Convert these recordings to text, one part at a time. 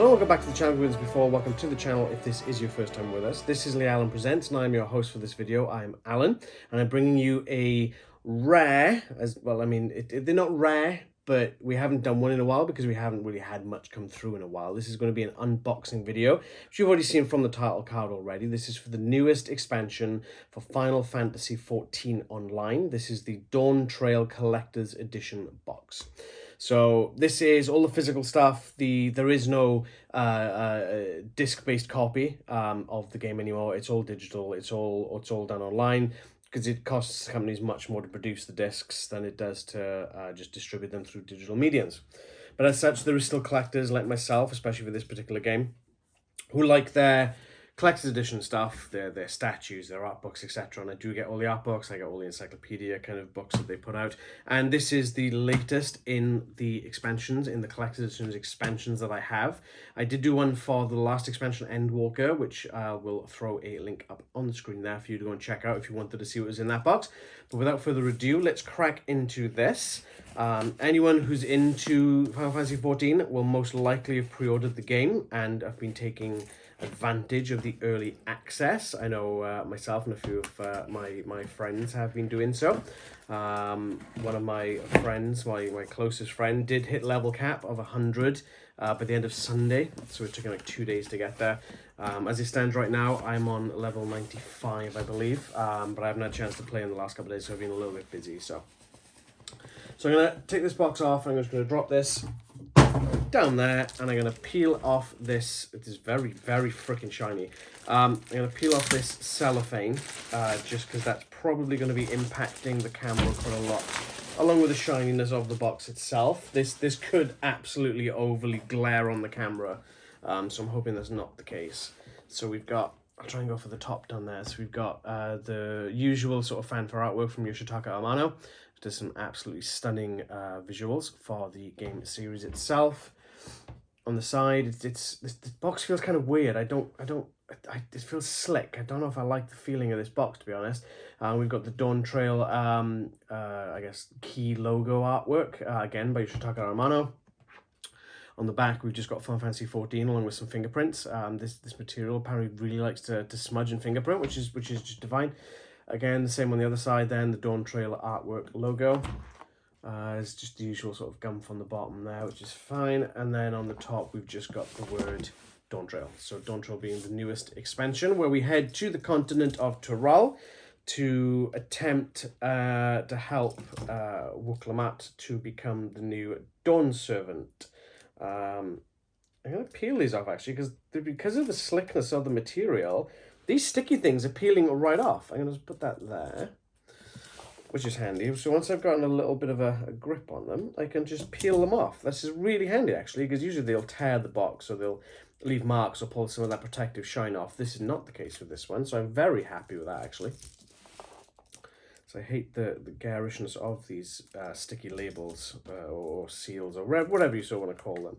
Hello, welcome back to the channel. If you've been with us before, welcome to the channel if this is your first time with us. This is Lee Allen Presents, and I'm your host for this video. I'm Alan, and I'm bringing you a rare, as well, I mean, they're not rare, but we haven't done one in a while because we haven't really had much come through in a while. This is going to be an unboxing video, which you've already seen from the title card already. This is for the newest expansion for Final Fantasy XIV Online. This is the Dawntrail Collector's Edition box. So this is all the physical stuff. There is no disc-based copy of the game anymore. It's all digital. It's all done online because it costs companies much more to produce the discs than it does to just distribute them through digital mediums. But as such, there is still collectors like myself, especially for this particular game, who like their collector's edition stuff, their statues, their art books, etc. And I do get all the art books, I get all the encyclopedia kind of books that they put out. And this is the latest in the expansions, in the collector's edition expansions that I have. I did do one for the last expansion, Endwalker, which I will throw a link up on the screen there for you to go and check out if you wanted to see what was in that box. But without further ado, let's crack into this. Anyone who's into Final Fantasy XIV will most likely have pre-ordered the game and have been taking advantage of the early access. I know myself and a few of my friends have been doing so. One of my friends, my closest friend, did hit level cap of 100 by the end of Sunday, so it took him like 2 days to get there. As it stands right now, I'm on level 95, I believe, but I haven't had a chance to play in the last couple of days, so I've been a little bit busy. So I'm going to take this box off, and I'm just going to drop this down there, and I'm going to peel off this. It is very, very freaking shiny. I'm going to peel off this cellophane, just because that's probably going to be impacting the camera quite a lot, along with the shininess of the box itself. This could absolutely overly glare on the camera, so I'm hoping that's not the case. So we've got, I'll try and go for the top down there. So we've got the usual sort of fanfare artwork from Yoshitaka Amano. There's some absolutely stunning visuals for the game series itself. On the side, this box feels kind of weird. It feels slick. I don't know if I like the feeling of this box, to be honest. We've got the Dawntrail, I guess, key logo artwork, again by Yoshitaka Amano. On the back, we've just got Final Fantasy XIV along with some fingerprints. This material apparently really likes to smudge and fingerprint, which is just divine. Again, the same on the other side then, the Dawntrail artwork logo. It's just the usual sort of gump on the bottom there, which is fine. And then on the top, we've just got the word Dawntrail. So Dawntrail being the newest expansion, where we head to the continent of Tural to attempt to help Wukalamat to become the new Dawn Servant. I'm going to peel these off, actually, because of the slickness of the material. These sticky things are peeling right off. I'm going to just put that there, which is handy. So once I've gotten a little bit of a grip on them, I can just peel them off. This is really handy, actually, because usually they'll tear the box or they'll leave marks or pull some of that protective shine off. This is not the case with this one, so I'm very happy with that, actually. So I hate the garishness of these sticky labels or seals or whatever you sort of want to call them.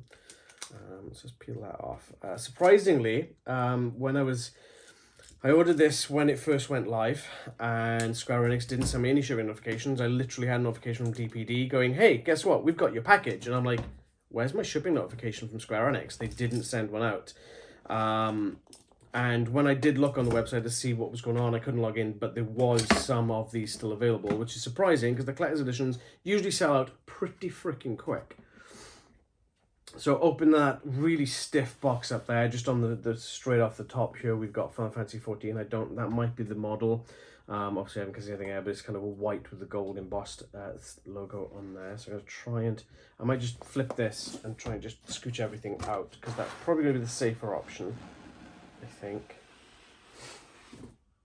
Let's just peel that off. Surprisingly, when I ordered this when it first went live, and Square Enix didn't send me any shipping notifications. I literally had a notification from DPD going, hey, guess what? We've got your package. And I'm like, where's my shipping notification from Square Enix? They didn't send one out. And when I did look on the website to see what was going on, I couldn't log in, but there was some of these still available, which is surprising because the collector's editions usually sell out pretty freaking quick. So open that really stiff box up there, just on the straight off the top here, we've got Final Fantasy XIV. That might be the model. Obviously I haven't seen anything there, but it's kind of a white with the gold embossed logo on there. So I'm going to try and, I might just flip this and try and just scooch everything out, because that's probably going to be the safer option, I think.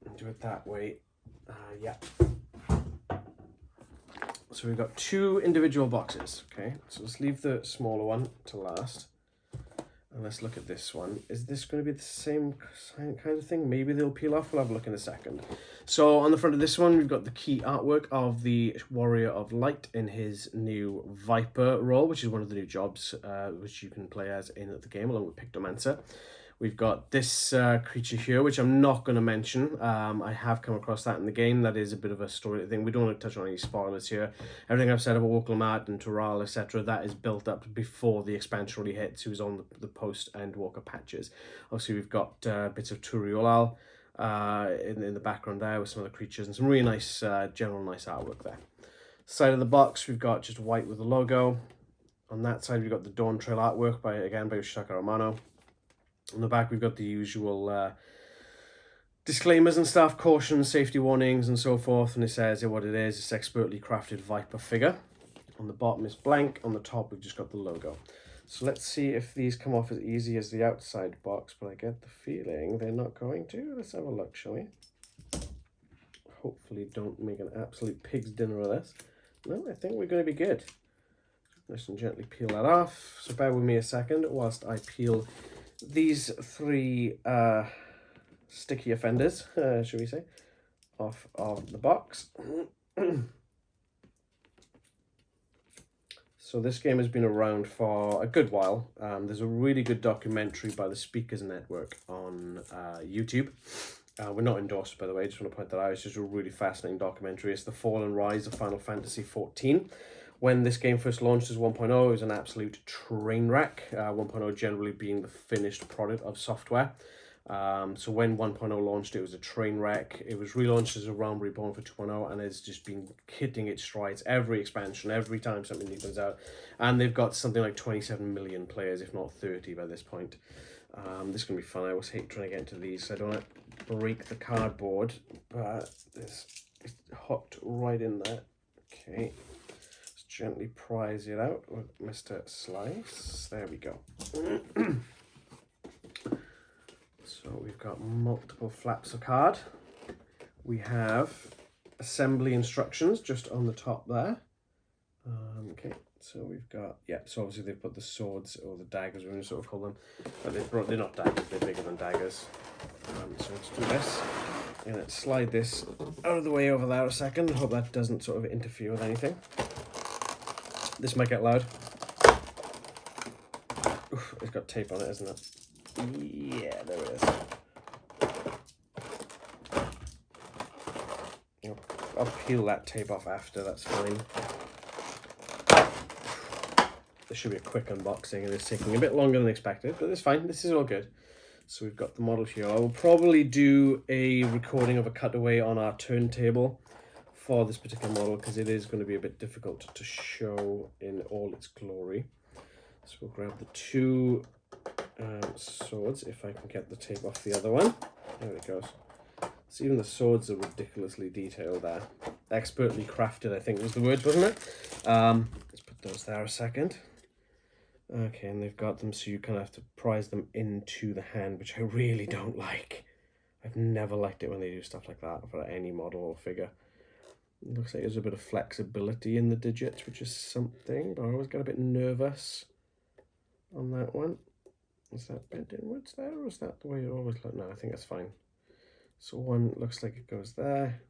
And do it that way. Yeah. So we've got two individual boxes, okay? So let's leave the smaller one to last. And let's look at this one. Is this going to be the same kind of thing? Maybe they'll peel off. We'll have a look in a second. So on the front of this one, we've got the key artwork of the Warrior of Light in his new Viper role, which is one of the new jobs which you can play as in the game, along with Pictomancer. We've got this creature here, which I'm not going to mention. I have come across that in the game. That is a bit of a story thing. We don't want to touch on any spoilers here. Everything I've said about Walker and Toral, etc., that is built up before the expansion really hits. Who's on the post-Endwalker patches. Obviously, we've got bits of Turiolal in the background there with some of the creatures and some really nice, general nice artwork there. Side of the box, we've got just white with the logo. On that side, we've got the Dawntrail artwork by Yoshitaka Romano. On the back, we've got the usual disclaimers and stuff, cautions, safety warnings, and so forth. And it says what it is. It's expertly crafted Viper figure. On the bottom is blank. On the top, we've just got the logo. So let's see if these come off as easy as the outside box, but I get the feeling they're not going to. Let's have a look, shall we? Hopefully don't make an absolute pig's dinner of this. No, I think we're going to be good. Nice and gently peel that off. So bear with me a second whilst I peel these three sticky offenders, should we say, off of the box. So this game has been around for a good while. There's a really good documentary by the Speakers Network on YouTube. We're not endorsed, by the way, I just want to point that out. It's just a really fascinating documentary. It's the fall and rise of Final Fantasy XIV. When this game first launched as 1.0, it was an absolute train wreck. 1.0 generally being the finished product of software. So when 1.0 launched, it was a train wreck. It was relaunched as a Realm Reborn for 2.0, and it's just been hitting its strides every expansion, every time something new comes out. And they've got something like 27 million players, if not 30 by this point. This is going to be fun. I always hate trying to get into these, so I don't want to break the cardboard, but it's hooked right in there. Okay. Gently prise it out with Mr. Slice. There we go. So we've got multiple flaps of card. We have assembly instructions just on the top there. Okay, so we've got, yeah, so obviously they've put the swords or the daggers, we're going to sort of call them, but they're not daggers, they're bigger than daggers. So let's do this. I'm going to slide this out of the way over there a second. Hope that doesn't sort of interfere with anything. This might get loud. Oof, it's got tape on it, isn't it? Yeah, there it is. I'll peel that tape off after, that's fine. This should be a quick unboxing, and it's taking a bit longer than expected, but it's fine. This is all good. So we've got the model here. I will probably do a recording of a cutaway on our turntable for this particular model, because it is going to be a bit difficult to show in all its glory. So we'll grab the two swords, if I can get the tape off the other one. There it goes. So even the swords are ridiculously detailed there. Expertly crafted, I think was the words, wasn't it? Let's put those there a second. Okay, and they've got them so you kind of have to prise them into the hand, which I really don't like. I've never liked it when they do stuff like that for any model or figure. It looks like there's a bit of flexibility in the digits, which is something, but I always get a bit nervous on that one. Is that bent inwards there, or is that the way it always looks? No, I think that's fine. So one looks like it goes there.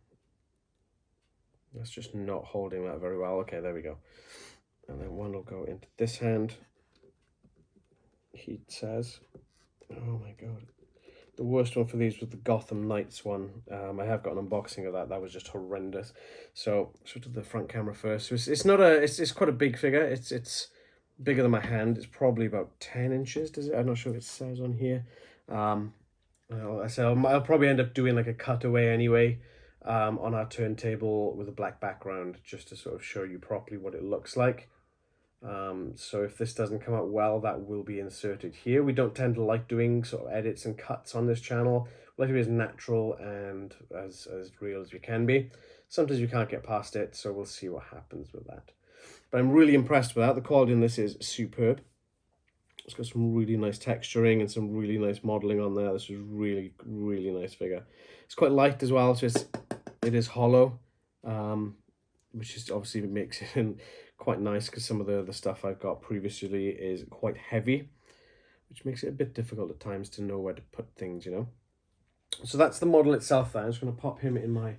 That's just not holding that very well. Okay, there we go. And then one will go into this hand. He says, oh my god. The worst one for these was the Gotham Knights one. I have got an unboxing of that. That was just horrendous. So to the front camera first. So it's not a. It's quite a big figure. It's bigger than my hand. It's probably about 10 inches. Does it? I'm not sure if it says on here. I said I'll probably end up doing like a cutaway anyway on our turntable with a black background, just to sort of show you properly what it looks like. So if this doesn't come out well, that will be inserted here. We don't tend to like doing sort of edits and cuts on this channel. We like to be as natural and as real as we can be. Sometimes we can't get past it, so we'll see what happens with that. But I'm really impressed with that. The quality in this is superb. It's got some really nice texturing and some really nice modeling on there. This is really, really nice figure. It's quite light as well, so it is hollow, which is obviously makes it quite nice, because some of the stuff I've got previously is quite heavy, which makes it a bit difficult at times to know where to put things, you know. So that's the model itself there. I'm just going to pop him in my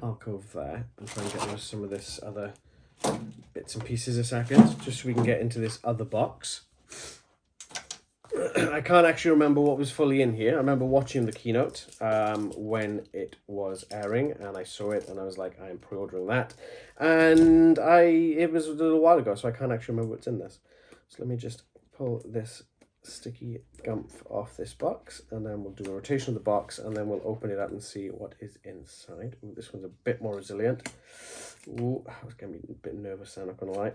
alcove there and try and get rid of some of this other bits and pieces a second, just so we can get into this other box. I can't actually remember what was fully in here. I remember watching the keynote when it was airing, and I saw it, and I was like, I'm pre-ordering that. And it was a little while ago, so I can't actually remember what's in this. So let me just pull this sticky gum off this box, and then we'll do a rotation of the box, and then we'll open it up and see what is inside. Ooh, this one's a bit more resilient. Ooh, I was getting a bit nervous, I'm not gonna lie.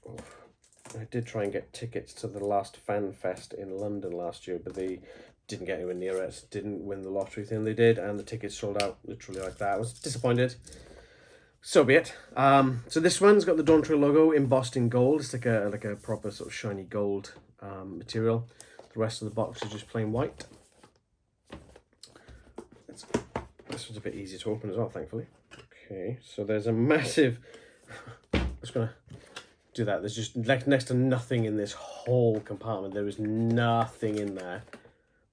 Ooh. I did try and get tickets to the last Fan Fest in London last year, but they didn't get anywhere near it. Didn't win the lottery thing they did, and the tickets sold out literally like that. I was disappointed. So be it. So this one's got the Dawntrail logo embossed in gold. It's like a proper sort of shiny gold material. The rest of the box is just plain white. This one's a bit easier to open as well, thankfully. Okay, so there's a massive... I'm just gonna do that. There's just like next to nothing in this whole compartment. There is nothing in there.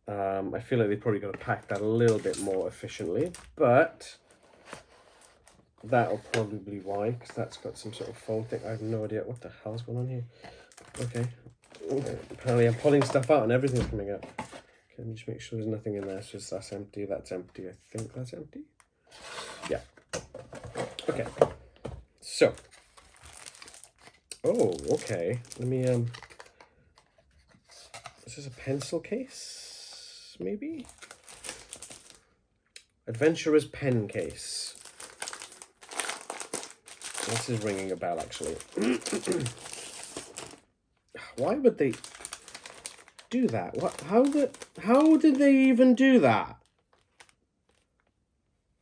I feel like they probably got to pack that a little bit more efficiently, but that'll probably be why, because that's got some sort of fold thing. I have no idea what the hell's going on here. Okay. Apparently I'm pulling stuff out and everything's coming out. Okay, let me just make sure there's nothing in there. So that's empty, that's empty. I think that's empty. Yeah. Okay. So. Oh, okay. Let me, this is a pencil case, maybe? Adventurer's pen case. This is ringing a bell, actually. Why would they do that? What? How did they even do that?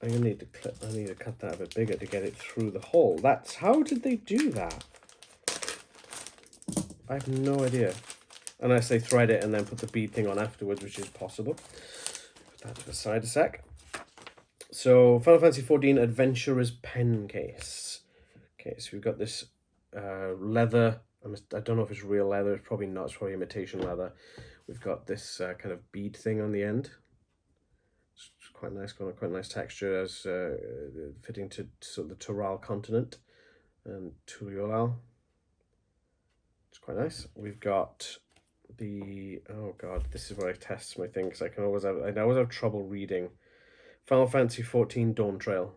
I'm gonna need to clip. I need to cut that a bit bigger to get it through the hole. How did they do that? I have no idea. Unless they thread it and then put the bead thing on afterwards, which is possible. Put that to the side a sec. So, Final Fantasy XIV Adventurer's pen case. Okay, so we've got this leather. I don't know if it's real leather. It's probably not. It's probably imitation leather. We've got this kind of bead thing on the end. It's quite nice. Got quite a nice texture as fitting to sort of the Tural continent and Turiolal. It's quite nice. We've got the, oh god, this is where I test my thing, because I always have trouble reading. Final Fantasy XIV Dawntrail.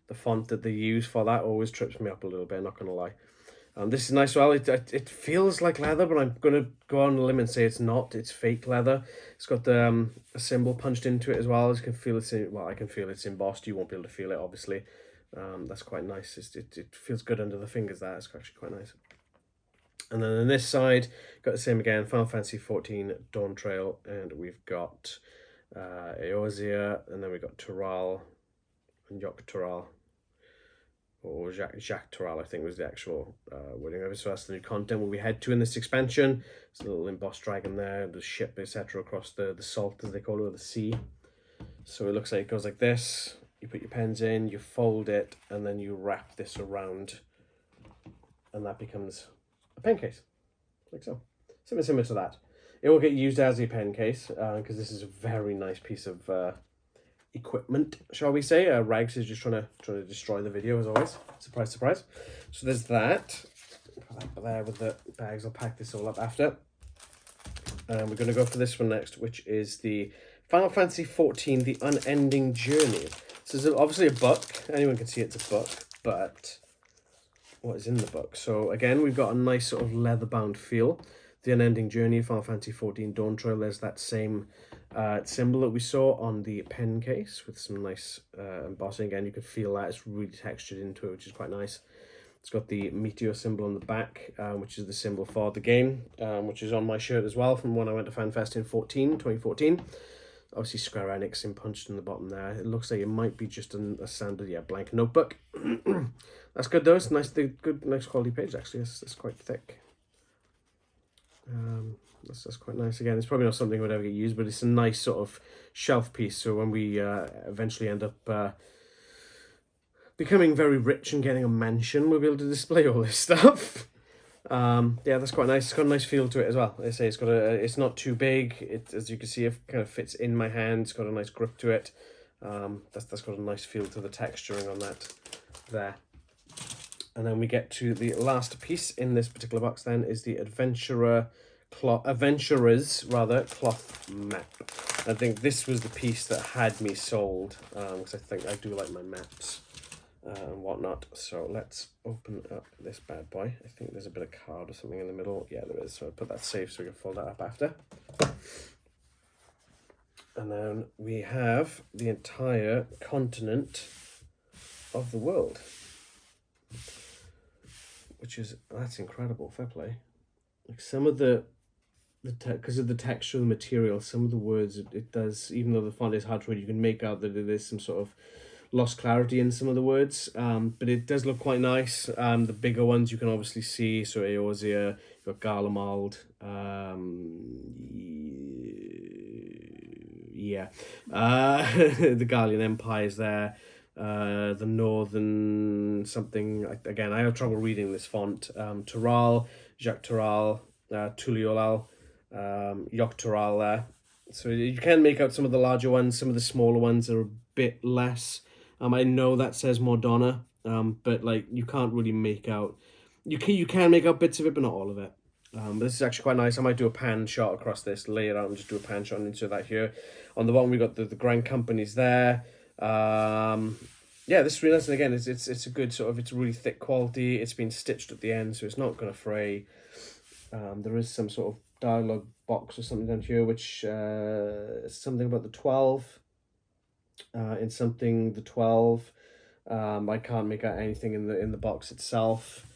The font that they use for that always trips me up a little bit, not gonna lie. This is nice. Well, it feels like leather, but I'm gonna go on a limb and say it's not. It's fake leather. It's got the a symbol punched into it as well. As you can feel it's I can feel it's embossed. You won't be able to feel it, obviously. That's quite nice. It feels good under the fingers. It's actually quite nice. And then on this side, got the same again, Final Fantasy XIV Dawntrail, and we've got Eorzea, and then we've got Tural and Yok Tural, or Jacques Tural, I think was the actual wording of it. So that's the new content we'll head to in this expansion. There's a little embossed dragon there, the ship, etc., across the salt, as they call it, or the sea. So it looks like it goes like this. You put your pens in, you fold it, and then you wrap this around, and that becomes a pen case, like so. Something similar to that. It will get used as a pen case, because this is a very nice piece of equipment, shall we say. Rags is just trying to destroy the video, as always. Surprise, surprise. So there's that. Put that there with the bags. I'll pack this all up after. And we're going to go for this one next, which is the Final Fantasy XIV, The Unending Journey. So this is obviously a book. Anyone can see it's a book, but what is in the book? So again, we've got a nice sort of leather-bound feel. The Unending Journey, Final Fantasy XIV Dawntrail. There's that same symbol that we saw on the pen case with some nice embossing. Again, you can feel that it's really textured into it, which is quite nice. It's got the meteor symbol on the back, which is the symbol for the game, which is on my shirt as well from when I went to FanFest in 2014. Obviously, Square Enix punched in the bottom there. It looks like it might be just a standard, blank notebook. That's good though. It's nice, nice quality page actually. It's quite thick. That's quite nice. Again, it's probably not something that would ever get used, but it's a nice sort of shelf piece. So when we eventually end up becoming very rich and getting a mansion, we'll be able to display all this stuff. Yeah, that's quite nice. It's got a nice feel to it as well. I say it's got it's not too big. It, as you can see, it kind of fits in my hand. It's got a nice grip to it. That's got a nice feel to the texturing on that there. And then we get to the last piece in this particular box then is the Adventurer's cloth map. I think this was the piece that had me sold, because I think I do like my maps and whatnot. So let's open up this bad boy. I think there's a bit of card or something in the middle. Yeah, there is. So I'll put that safe so we can fold that up after. And then we have the entire continent of the world, which is, that's incredible. Fair play. Like some of because of the texture of the material, some of the words it does, even though the font is hard to read, you can make out that there's some sort of lost clarity in some of the words, but it does look quite nice. The bigger ones you can obviously see, so Eorzea, you've got Garlemald, the Gallian Empire is there, the Northern something, again, I have trouble reading this font, Tural, Jacques Tural, Tuliolal, Yoctoral there. So you can make out some of the larger ones, some of the smaller ones are a bit less. I know that says Mordona, but like you can't really make out, you can make out bits of it, but not all of it. But this is actually quite nice. I might do a pan shot across this, lay it out and just do a pan shot into that here. On the bottom we got the Grand Companies there. Yeah, this is really nice, and again it's a good sort of, it's really thick quality. It's been stitched at the end, so it's not going to fray. There is some sort of dialogue box or something down here, which something about the 12. In something the 12. I can't make out anything in the box itself.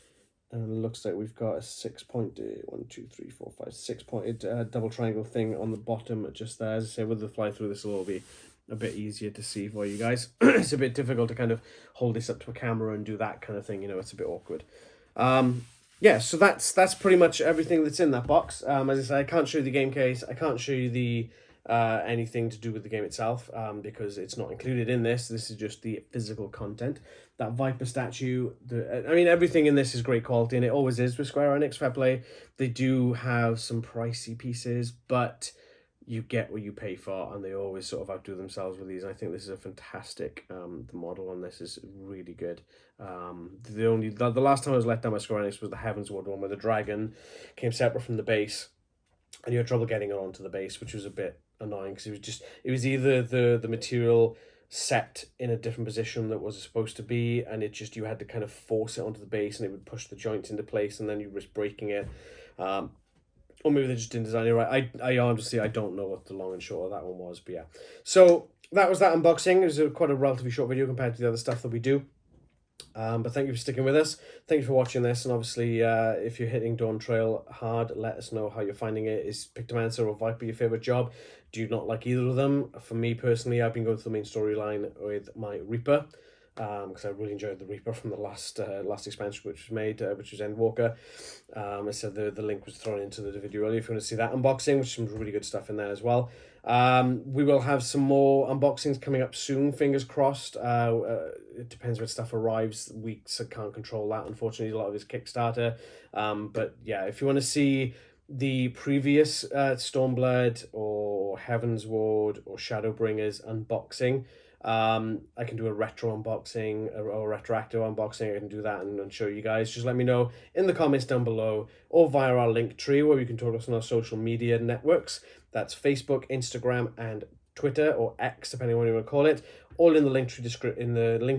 And it looks like we've got a 6-pointed 6-pointed double triangle thing on the bottom just there. As I say, with the fly through, this will all be a bit easier to see for you guys. It's a bit difficult to kind of hold this up to a camera and do that kind of thing, you know, it's a bit awkward. Yeah, so that's pretty much everything that's in that box. As I say, I can't show you the game case, I can't show you the anything to do with the game itself, because it's not included in this. This is just the physical content. That Viper statue, I mean, everything in this is great quality, and it always is with Square Enix. Fair play. They do have some pricey pieces, but you get what you pay for, and they always sort of outdo themselves with these. I think this is a fantastic, the model on this is really good. The last time I was let down by Square Enix was the Heavensward one, where the dragon came separate from the base, and you had trouble getting it onto the base, which was a bit annoying, because it was either the material set in a different position that was supposed to be, and you had to kind of force it onto the base, and it would push the joints into place, and then you risk breaking it. Or maybe they just didn't design it right. I honestly, I don't know what the long and short of that one was, but yeah. So that was that unboxing. It was quite a relatively short video compared to the other stuff that we do. But thank you for sticking with us. Thank you for watching this, and obviously if you're hitting Dawntrail hard, let us know how you're finding it. Is Pictomancer or Viper your favourite job? Do you not like either of them? For me personally, I've been going through the main storyline with my Reaper, because I really enjoyed the Reaper from the last expansion which was made, which was Endwalker. I said the link was thrown into the video earlier if you want to see that unboxing, which is some really good stuff in there as well. We will have some more unboxings coming up soon, fingers crossed. It depends when stuff arrives. We can't control that, unfortunately. A lot of it's Kickstarter. But yeah, if you want to see the previous Stormblood or Heavensward or Shadowbringers unboxing, I can do a retro unboxing or retroactive unboxing. I can do that and show you guys. Just let me know in the comments down below, or via our link tree, where you can talk to us on our social media networks. That's Facebook, Instagram, and Twitter, or X, depending on what you want to call it. All in the link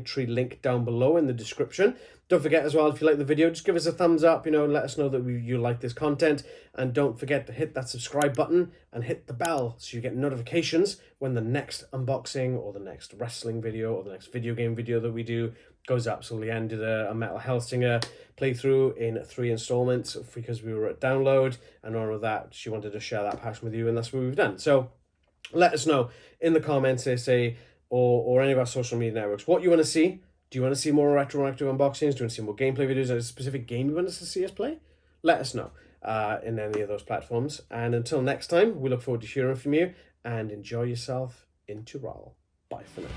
tree link down below in the description. Don't forget as well, if you like the video, just give us a thumbs up, you know, and let us know that you like this content. And don't forget to hit that subscribe button and hit the bell so you get notifications when the next unboxing or the next wrestling video or the next video game video that we do goes up. So Leanne did a Metal Hellsinger playthrough in 3 installments because we were at download, and on with that, she wanted to share that passion with you, and that's what we've done. So let us know in the comments, or any of our social media networks, what you want to see. Do you want to see more retroactive unboxings? Do you want to see more gameplay videos? Is there a specific game you want us to see us play? Let us know in any of those platforms. And until next time, we look forward to hearing from you, and enjoy yourself in Tural. Bye for now.